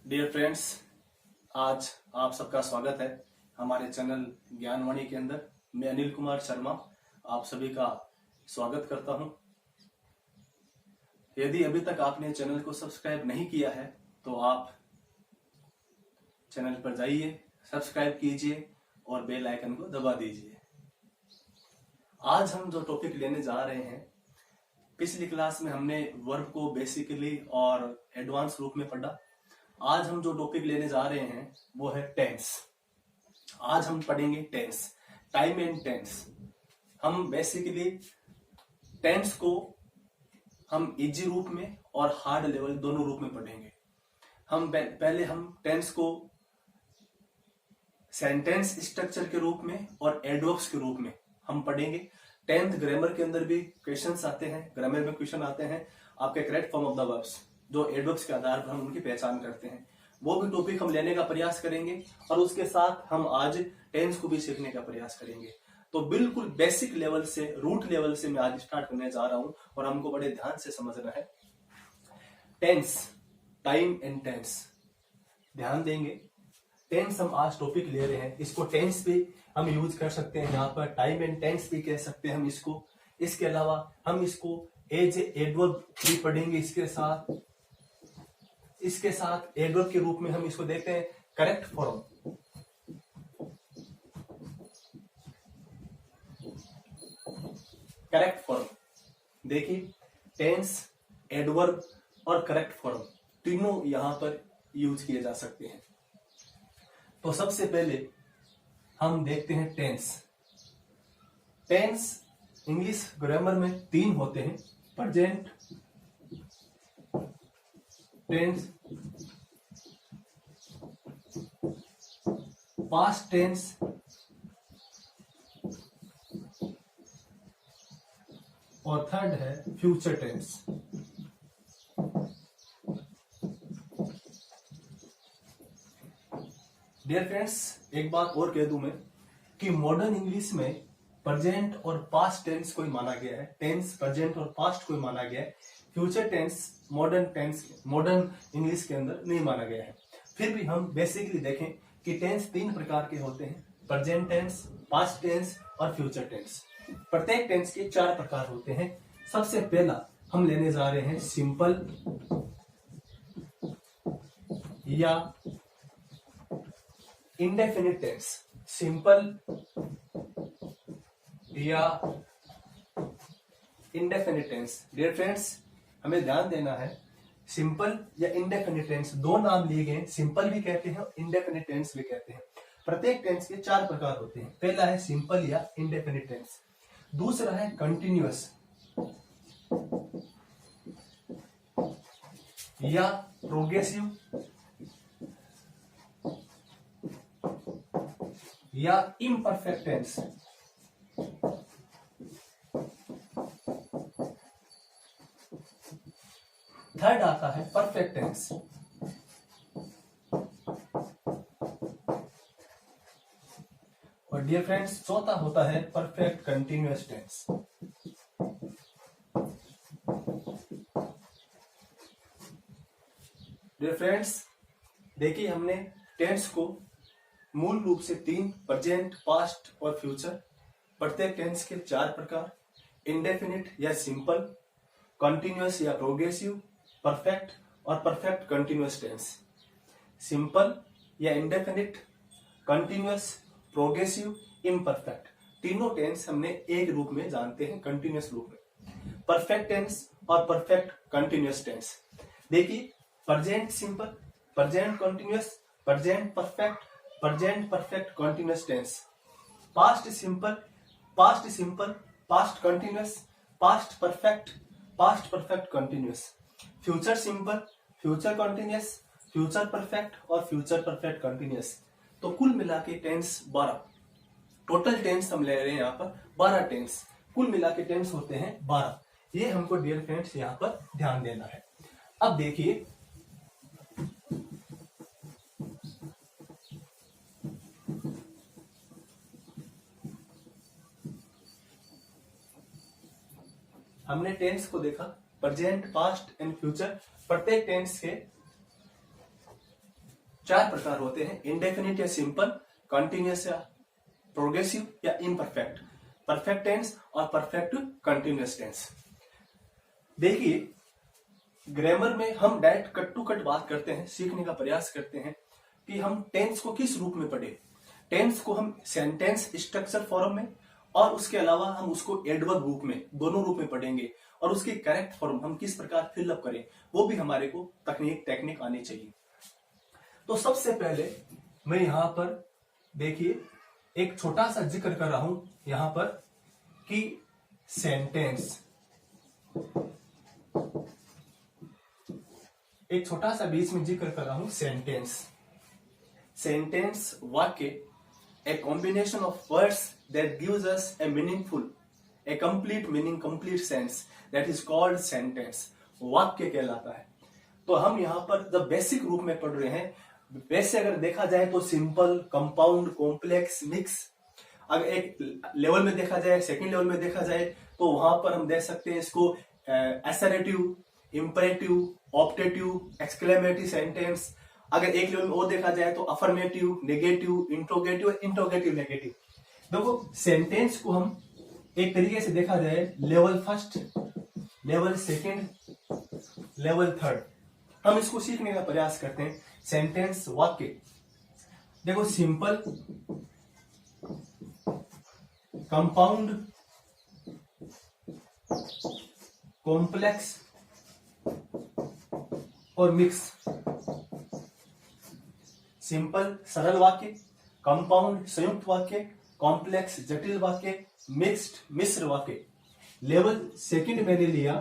Dear friends, आज आप सबका स्वागत है हमारे चैनल ज्ञानवाणी के अंदर। मैं अनिल कुमार शर्मा आप सभी का स्वागत करता हूं। यदि अभी तक आपने चैनल को सब्सक्राइब नहीं किया है तो आप चैनल पर जाइए, सब्सक्राइब कीजिए और बेल आइकन को दबा दीजिए। आज हम जो टॉपिक लेने जा रहे हैं, पिछली क्लास में हमने वर्ब को बेसिकली और एडवांस रूप में पढ़ा। आज हम जो टॉपिक लेने जा रहे हैं वो है टेंस। आज हम पढ़ेंगे टेंस, टाइम एंड टेंस। हम बेसिकली टेंस को हम इजी रूप में और हार्ड लेवल दोनों रूप में पढ़ेंगे। पहले हम टेंस को सेंटेंस स्ट्रक्चर के रूप में और एडवर्ब्स के रूप में हम पढ़ेंगे। 10th ग्रामर के अंदर भी क्वेश्चंस आते हैं, ग्रामर में क्वेश्चन आते हैं आपके correct form of the verbs, जो एडवर्ब्स के आधार पर हम उनकी पहचान करते हैं। वो भी टॉपिक हम लेने का प्रयास करेंगे और उसके साथ हम आज टेंस को भी सीखने का प्रयास करेंगे। तो बिल्कुल बेसिक लेवल से, रूट लेवल से मैं आज स्टार्ट करने जा रहा हूं और हमको बड़े ध्यान से समझना है। टेंस, टाइम एंड टेंस, ध्यान देंगे। टेंस हम आज टॉपिक ले रहे हैं, इसको टेंस भी हम यूज कर सकते हैं, यहाँ पर टाइम एंड टेंस भी कह सकते हैं हम इसको। इसके अलावा हम इसको एज एडवर्ब भी पढ़ेंगे। इसके साथ एडवर्ब के रूप में हम इसको देखते हैं करेक्ट फॉर्म। करेक्ट फॉर्म देखिए, टेंस, एडवर्ब और करेक्ट फॉर्म तीनों यहां पर यूज किए जा सकते हैं। तो सबसे पहले हम देखते हैं टेंस। टेंस इंग्लिश ग्रामर में 3 होते हैं: प्रेजेंट टेंस, पास्ट टेंस और थर्ड है फ्यूचर टेंस। डियर फ्रेंड्स, एक बात और कह दूं मैं कि मॉडर्न इंग्लिश में प्रेजेंट और पास्ट टेंस को ही माना गया है। टेंस प्रेजेंट और पास्ट को ही माना गया है। फ्यूचर टेंस मॉडर्न इंग्लिश के अंदर नहीं माना गया है। फिर भी हम बेसिकली देखें कि टेंस 3 प्रकार के होते हैं: प्रेजेंट टेंस, पास्ट टेंस और फ्यूचर टेंस। प्रत्येक टेंस के 4 प्रकार होते हैं। सबसे पहला हम लेने जा रहे हैं सिंपल या इंडेफिनिट टेंस। सिंपल या इंडेफिनिट टेंस। डियर फ्रेंड्स, हमें ध्यान देना है, सिंपल या इंडेफिनिट टेंस 2 नाम लिए गए। सिंपल भी कहते हैं, इंडेफिनिट टेंस भी कहते हैं। प्रत्येक टेंस के 4 प्रकार होते हैं। पहला है सिंपल या इंडेफिनिट टेंस, दूसरा है कंटिन्यूअस या प्रोग्रेसिव या इम्परफेक्ट टेंस। थर्ड आता है परफेक्ट टेंस। और डियर फ्रेंड्स, चौथा होता है perfect continuous tense. Dear friends, देखिए हमने टेंस को मूल रूप से 3: प्रेजेंट, पास्ट और फ्यूचर। प्रत्येक टेंस के 4 प्रकार: इंडेफिनिट या सिंपल, कंटिन्यूअस या प्रोग्रेसिव, परफेक्ट और परफेक्ट कंटिन्यूअस टेंस। सिंपल या इंडेफिनिट, कंटिन्यूअस, प्रोग्रेसिव, इम्परफेक्ट, तीनों टेंस हमने एक रूप में जानते हैं, कंटिन्यूअस रूप में। परफेक्ट टेंस और परफेक्ट कंटिन्यूअस टेंस देखिए, present simple, present continuous, present perfect, present perfect continuous tense. Past simple, past continuous, past perfect continuous. Future simple, future continuous, future perfect और फ्यूचर परफेक्ट कंटिन्यूअस। तो कुल मिला के tense 12, total tense हम ले रहे हैं यहाँ पर 12 टेंस। कुल मिला के टेंस होते हैं 12। ये हमको डियर फ्रेंड्स यहाँ पर ध्यान देना है। अब देखिए, हमने टेंस को देखा, प्रेजेंट, पास्ट एंड फ्यूचर। प्रत्येक टेंस के चार प्रकार होते हैं, इंडेफिनिट या सिंपल, कंटिन्यूअस या प्रोग्रेसिव या इम्परफेक्ट, परफेक्ट टेंस और परफेक्ट कंटिन्यूअस टेंस। देखिए ग्रामर में हम डायरेक्ट कट टू कट बात करते हैं, सीखने का प्रयास करते हैं कि हम टेंस को किस रूप में पढ़े। टेंस को हम सेंटेंस स्ट्रक्चर फॉर्म में और उसके अलावा हम उसको एडवर्ब रूप में, दोनों रूप में पढ़ेंगे, और उसकी करेक्ट फॉर्म हम किस प्रकार फिलअप करें वो भी हमारे को टेक्निक आनी चाहिए। तो सबसे पहले मैं यहां पर देखिए एक छोटा सा जिक्र कर रहा हूं यहां पर कि सेंटेंस, एक छोटा सा बीच में जिक्र कर रहा हूं सेंटेंस वाक्य, a combination of words that gives us a meaningful, a complete meaning, complete sense, that is called sentence, वाक्य कहलाता है। तो हम यहाँ पर जब बेसिक रूप में पढ़ रहे हैं, वैसे अगर देखा जाए तो सिंपल, कंपाउंड, कॉम्प्लेक्स, मिक्स, अगर एक लेवल में देखा जाए, सेकंड लेवल में देखा जाए तो वहां पर हम देख सकते हैं इसको assertive, imperative, optative, exclamatory sentence. अगर एक लेवल में और देखा जाए तो अफर्मेटिव, नेगेटिव, इंट्रोगेटिव और इंट्रोगेटिव नेगेटिव। देखो सेंटेंस को हम एक तरीके से देखा जाए level first, level second, level third, हम इसको सीखने का प्रयास करते हैं। सेंटेंस वाक्य, देखो सिंपल, कंपाउंड, कॉम्प्लेक्स और मिक्स। सिंपल सरल वाक्य, कंपाउंड संयुक्त वाक्य, कॉम्प्लेक्स जटिल वाक्य, मिक्स्ड मिश्र वाक्य। लेवल सेकंड मैंने लिया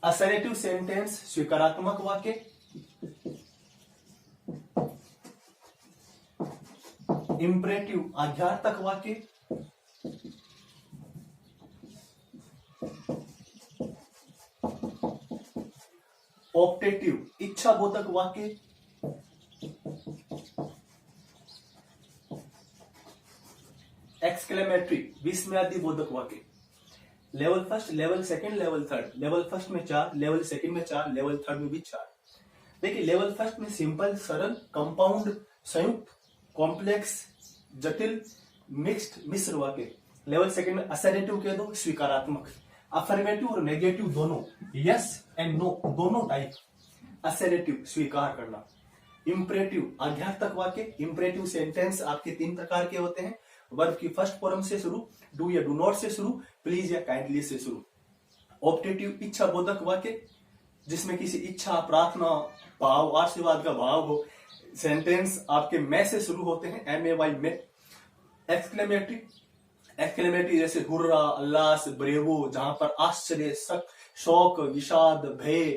असर्टिव सेंटेंस, स्वीकारात्मक वाक्य, इंपरेटिव आज्ञार्थक वाक्य, ऑप्टेटिव इच्छाबोधक वाक्य, एक्सक्लेमेटरी विस्मयादि बोधक वाक्य। Level first, level second, level third. Level first में 4, लेवल सेकंड में 4, लेवल थर्ड में भी 4। देखिए लेवल फर्स्ट में सिंपल सरल, कंपाउंड संयुक्त, कॉम्प्लेक्स जटिल, मिक्स्ड मिश्र वाक्य। लेवल सेकंड में असर्टिव कह दो, स्वीकारात्मक, अफर्मेटिव और नेगेटिव दोनों, यस एंड नो दोनों टाइप। असर्टिव स्वीकार करना, इंपरेटिव आज्ञार्थक वाक्य। इंपरेटिव सेंटेंस आपके 3 प्रकार के होते हैं, वर्ब की फर्स्ट फॉर्म से शुरू, डू या डू नॉट से शुरू, प्लीज या काइंडली से शुरू। ऑप्टेटिव इच्छा बोधक वाक्य, जिसमें किसी इच्छा, प्रार्थना, भाव, आशीर्वाद का भाव हो। सेंटेंस आपके मैं से शुरू होते हैं, MAY में। एक्सक्लेमेटरी जैसे हुर्रा, अल्लास, ब्रेवो, जहां पर आश्चर्य, शौक, विषाद, भय,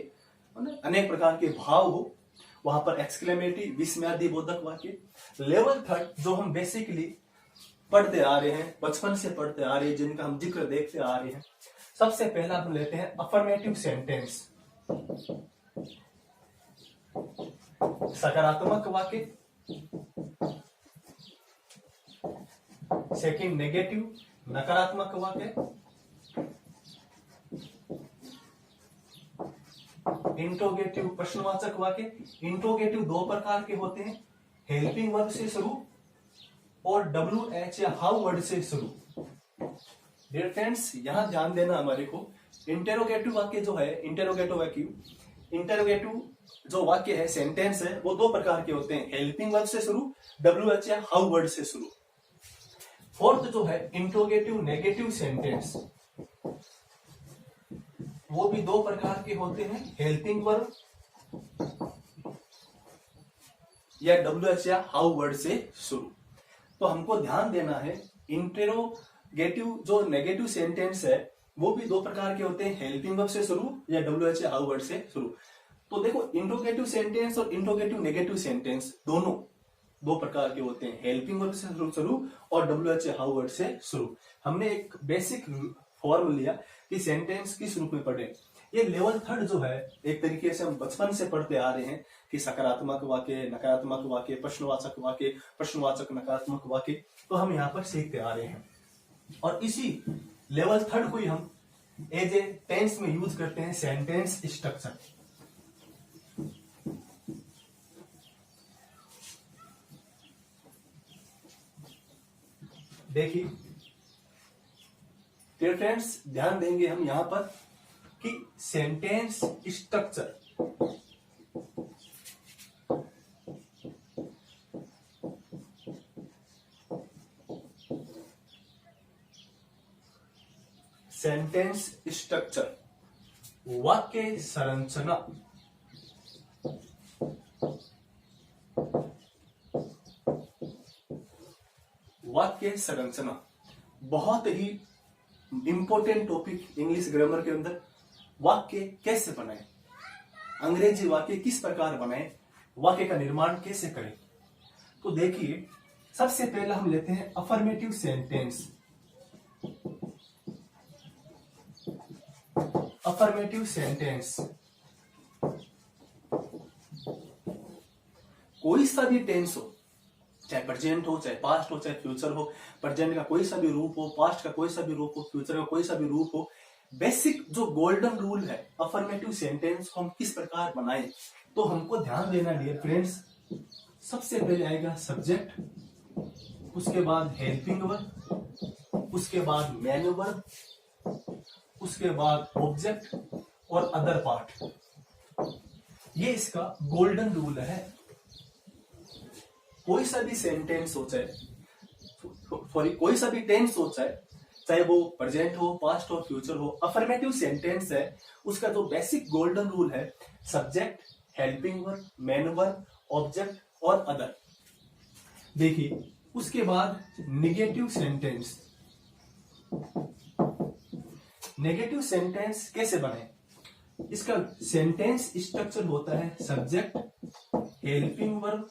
अनेक प्रकार के भाव हो, वहां पर एक्सक्लेमेटरी विस्मयादि बोधक वाक्य। लेवल थर्ड जो हम बेसिकली पढ़ते आ रहे हैं, बचपन से पढ़ते आ रहे हैं, जिनका हम जिक्र देखते आ रहे हैं। सबसे पहला हम लेते हैं अफर्मेटिव सेंटेंस, सकारात्मक वाक्य। सेकंड नेगेटिव, नकारात्मक वाक्य। इंट्रोगेटिव प्रश्नवाचक वाक्य। इंट्रोगेटिव 2 प्रकार के होते हैं, हेल्पिंग वर्ब से शुरू और WH या हाउ वर्ड से शुरू। डियर फ्रेंड्स यहां ध्यान देना हमारे को, इंटेरोगेटिव वाक्य जो है, इंटेरोगेटिव जो वाक्य है, सेंटेंस है, वो 2 प्रकार के होते हैं, हेल्पिंग वर्ब से शुरू, WH या हाउ वर्ड से शुरू। फोर्थ जो है इंट्रोगेटिव नेगेटिव सेंटेंस, वो भी 2 प्रकार के होते हैं, हेल्पिंग वर्ब या WH या हाउ वर्ड से शुरू। तो हमको ध्यान देना है, इंटेरोगेटिव जो नेगेटिव सेंटेंस है वो भी 2 प्रकार के होते हैं, हेल्पिंग वर्ब से शुरू या WH या हाउ वर्ड से शुरू। तो देखो इंट्रोगेटिव सेंटेंस और इंट्रोगेटिव नेगेटिव सेंटेंस दोनों 2 प्रकार के होते हैं, हेल्पिंग वर्ब से शुरू और WH या हाउ वर्ड से शुरू। हमने एक बेसिक फॉर्म लिया कि सेंटेंस किस रूप में पढ़े। ये लेवल थर्ड जो है, एक तरीके से हम बचपन से पढ़ते आ रहे हैं कि सकारात्मक वाक्य, नकारात्मक वाक्य, प्रश्नवाचक वाक्य, प्रश्नवाचक नकारात्मक वाक्य, तो हम यहाँ पर सीखते आ रहे हैं। और इसी लेवल थर्ड को ही हम एज ए टेंस में यूज करते हैं, सेंटेंस स्ट्रक्चर। देखिए डियर फ्रेंड्स, ध्यान देंगे हम यहां पर कि सेंटेंस स्ट्रक्चर, सेंटेंस स्ट्रक्चर, वाक्य संरचना, वाक्य संरचना बहुत ही इंपॉर्टेंट टॉपिक इंग्लिश ग्रामर के अंदर। वाक्य कैसे बनाएं, अंग्रेजी वाक्य किस प्रकार बनाएं, वाक्य का निर्माण कैसे करें। तो देखिए सबसे पहला हम लेते हैं अफर्मेटिव सेंटेंस। अफर्मेटिव सेंटेंस कोई सा भी टेंस हो, चाहे प्रेजेंट हो, चाहे पास्ट हो, चाहे फ्यूचर हो, प्रेजेंट का कोई सा भी रूप हो, पास्ट का कोई सा भी रूप हो, फ्यूचर का कोई सा भी रूप हो, बेसिक जो गोल्डन रूल है अफर्मेटिव सेंटेंस को हम किस प्रकार बनाएं, तो हमको ध्यान देना डियर फ्रेंड्स। सबसे पहले आएगा सब्जेक्ट, उसके बाद हेल्पिंग वर्ब, उसके बाद मैन वर्ब, उसके बाद ऑब्जेक्ट और अदर पार्ट। ये इसका गोल्डन रूल है। कोई सा भी सेंटेंस हो, चाहे सॉरी कोई सा भी टेंस हो, चाहे वो प्रेजेंट हो, पास्ट हो, फ्यूचर हो, अफर्मेटिव सेंटेंस है, उसका जो बेसिक गोल्डन रूल है subject, helping verb, man verb, object और अदर। देखिए उसके बाद नेगेटिव सेंटेंस। नेगेटिव सेंटेंस कैसे बने, इसका सेंटेंस स्ट्रक्चर होता है subject, helping verb,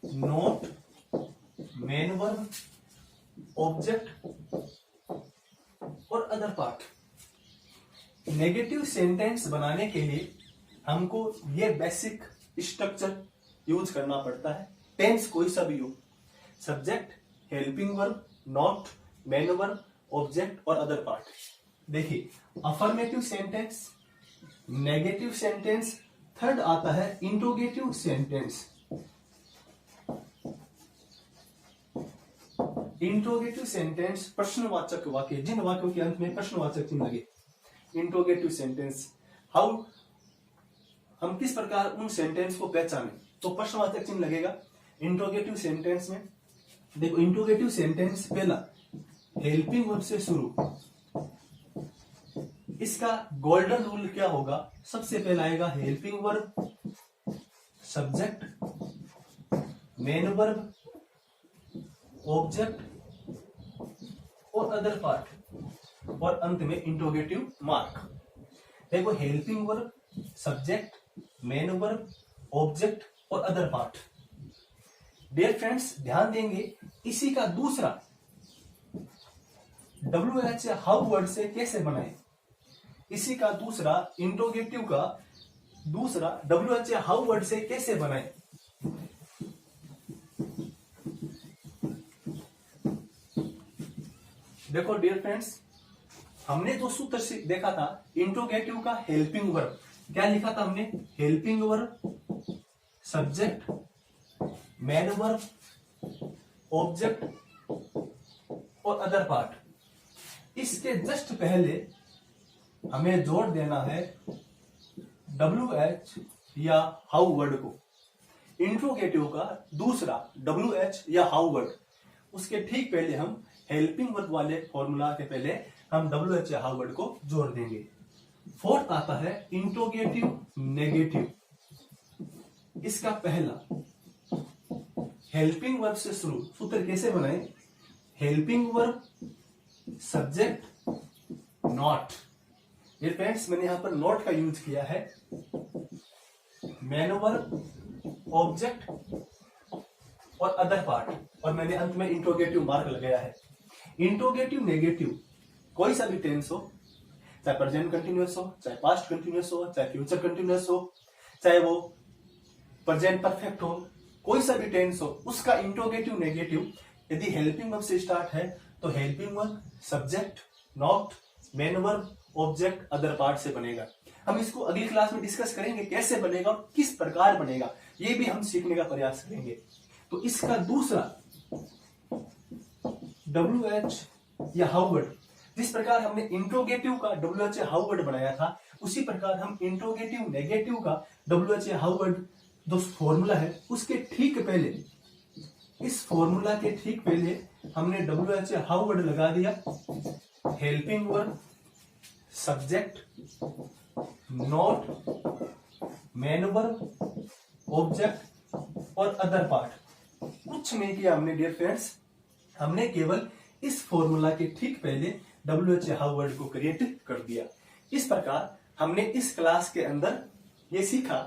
note, main verb, object और अदर पार्ट। नेगेटिव सेंटेंस बनाने के लिए हमको ये बेसिक स्ट्रक्चर यूज करना पड़ता है। टेंस कोई सा भी हो, subject, helping verb, not, main verb, object और अदर पार्ट। देखिए affirmative sentence, negative sentence, third आता है इंट्रोगेटिव सेंटेंस। इंट्रोगेटिव सेंटेंस प्रश्नवाचक वाक्य, जिन वाक्यों के अंत में प्रश्नवाचक चिन्ह लगे। इंट्रोगेटिव सेंटेंस हाउ, हम किस प्रकार उन सेंटेंस को पहचानें, तो प्रश्नवाचक चिन्ह लगेगा इंट्रोगेटिव सेंटेंस में। देखो इंट्रोगेटिव सेंटेंस पहला हेल्पिंग वर्ब से शुरू। इसका गोल्डन रूल क्या होगा, सबसे पहला आएगा helping verb, subject, main verb, object और अदर पार्ट और अंत में इंट्रोगेटिव मार्क। देखो helping verb, subject, main verb, object और अदर पार्ट। डियर फ्रेंड्स ध्यान देंगे, इसी का दूसरा WH या हाउ वर्ड से कैसे बनाए, इसी का दूसरा इंट्रोगेटिव का दूसरा WH या हाउ वर्ड से कैसे बनाए। देखो डियर फ्रेंड्स, हमने जो सूत्र देखा था इंट्रोगेटिव का हेल्पिंग वर्ब, क्या लिखा था हमने, helping verb, subject, main verb, object और अदर पार्ट। इसके जस्ट पहले हमें जोड़ देना है WH या हाउ वर्ड को। इंट्रोगेटिव का दूसरा WH या हाउ वर्ड, उसके ठीक पहले हम हेल्पिंग वर्ब वाले फॉर्मूला के पहले हम WH या हाउ वर्ड को जोड़ देंगे। फोर्थ आता है इंट्रोगेटिव नेगेटिव। इसका पहला हेल्पिंग वर्ब से शुरू। सूत्र कैसे बनाए, हेल्पिंग वर्ब, सब्जेक्ट, नॉट। ये फ्रेंड्स मैंने यहां पर नॉट का यूज किया है, मेन वर्ब, ऑब्जेक्ट और अदर पार्ट, और मैंने अंत में इंट्रोगेटिव मार्क लगाया है। इंट्रोगेटिव नेगेटिव कोई सा भी टेंस हो, चाहे प्रेजेंट कंटिन्यूअस हो, चाहे पास्ट कंटिन्यूअस हो, चाहे फ्यूचर कंटिन्यूअस हो, चाहे वो प्रेजेंट परफेक्ट हो, कोई सा भी टेंस हो, उसका इंट्रोगेटिव नेगेटिव यदि हेल्पिंग वर्ब से स्टार्ट है तो helping verb, subject, not, main verb, object, other part से बनेगा। हम इसको अगली क्लास में डिस्कस करेंगे कैसे बनेगा और किस प्रकार बनेगा, ये भी हम सीखने का प्रयास करेंगे। तो इसका WH या हाउ जिस प्रकार हमने इंट्रोगेटिव का WH या हाउ बनाया था, उसी प्रकार हम इंट्रोगेटिव नेगेटिव का WH या हाउ जो फॉर्मूला है उसके ठीक पहले, इस फॉर्मूला के ठीक पहले हमने WH या हाउ लगा दिया। Helping verb, subject, note, main verb, object और अदर पार्ट। कुछ नहीं किया हमने डियर फ्रेंड्स, हमने केवल इस फॉर्मूला के ठीक पहले WH या हाउ को क्रिएट कर दिया। इस प्रकार हमने इस क्लास के अंदर ये सीखा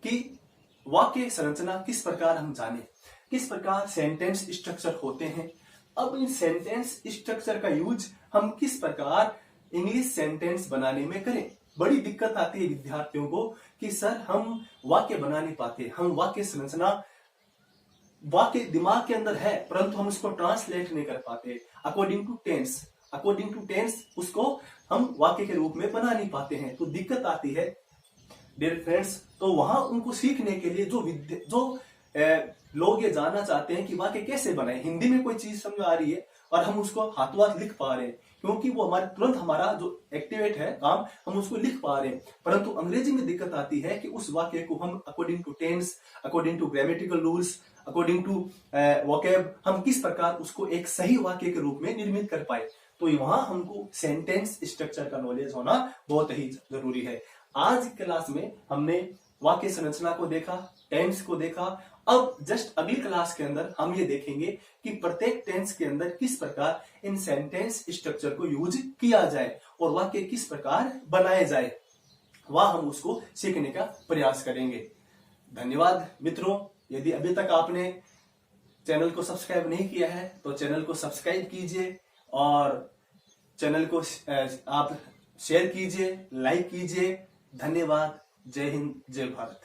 कि वाक्य संरचना किस प्रकार हम जाने, किस प्रकार सेंटेंस स्ट्रक्चर होते हैं। अब इन सेंटेंस स्ट्रक्चर का यूज हम किस प्रकार इंग्लिश सेंटेंस बनाने में करें। बड़ी दिक्कत आती है विद्यार्थियों को कि सर हम वाक्य बना नहीं पाते, हम वाक्य संरचना वाक्य दिमाग के अंदर है परंतु हम उसको ट्रांसलेट नहीं कर पाते अकॉर्डिंग टू टेंस उसको हम वाक्य के रूप में बना नहीं पाते हैं, तो दिक्कत आती है डियर फ्रेंड्स। तो वहां उनको सीखने के लिए जो लोग ये जानना चाहते हैं कि वाक्य कैसे बनाए, हिंदी में कोई चीज समझ आ रही है और हम उसको हाथों हाथ लिख पा रहे हैं, क्योंकि वो हमारे तुरंत हमारा जो एक्टिवेट है काम हम उसको लिख पा रहे हैं, परंतु अंग्रेजी में दिक्कत आती है कि उस वाक्य को हम according to tense, according to grammatical rules, according to vocab हम किस प्रकार उसको एक सही वाक्य के रूप में निर्मित कर पाए। तो वहां हमको सेंटेंस स्ट्रक्चर का नॉलेज होना बहुत ही जरूरी है। आज क्लास में हमने वाक्य संरचना को देखा, टेंस को देखा। अब जस्ट अगली क्लास के अंदर हम ये देखेंगे कि प्रत्येक टेंस के अंदर किस प्रकार इन सेंटेंस स्ट्रक्चर को यूज किया जाए और वाक्य किस प्रकार बनाए जाए, वह हम उसको सीखने का प्रयास करेंगे। धन्यवाद मित्रों। यदि अभी तक आपने चैनल को सब्सक्राइब नहीं किया है तो चैनल को सब्सक्राइब कीजिए और चैनल को आप शेयर कीजिए, लाइक कीजिए। धन्यवाद। जय हिंद, जय भारत।